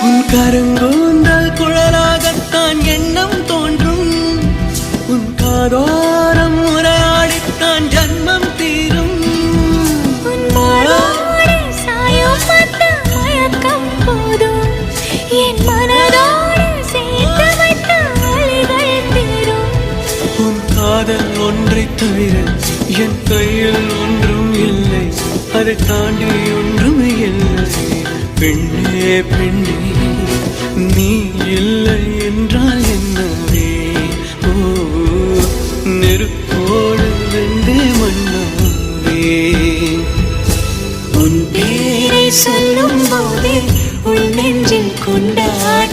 உன் கருங்கூந்தல் குழலாகத்தான் எண்ணம் தோன்றும். உன் காதோரம் உரையாடித்தான் ஜன்மம் தீரும். உன் மாறோடு சாயம் பார்த்த மயக்கம் போதும். என் மனதோடு சேர்த்து வைத்த வழிகள் தீரும். உன் காதல் ஒன்றை தவிர என் கையில் ஒன்றும் இல்லை. அதை தாண்டி ஒன்றும் இல்லை. பெண்ணே பெண்ணே நீ இல்லை என்றால் என்னவே? ஓ நெருப்போடு வெந்தே மண்ணாவே. உன் பேரை சொல்லும் போதே உன் நெஞ்சில் கொண்டாட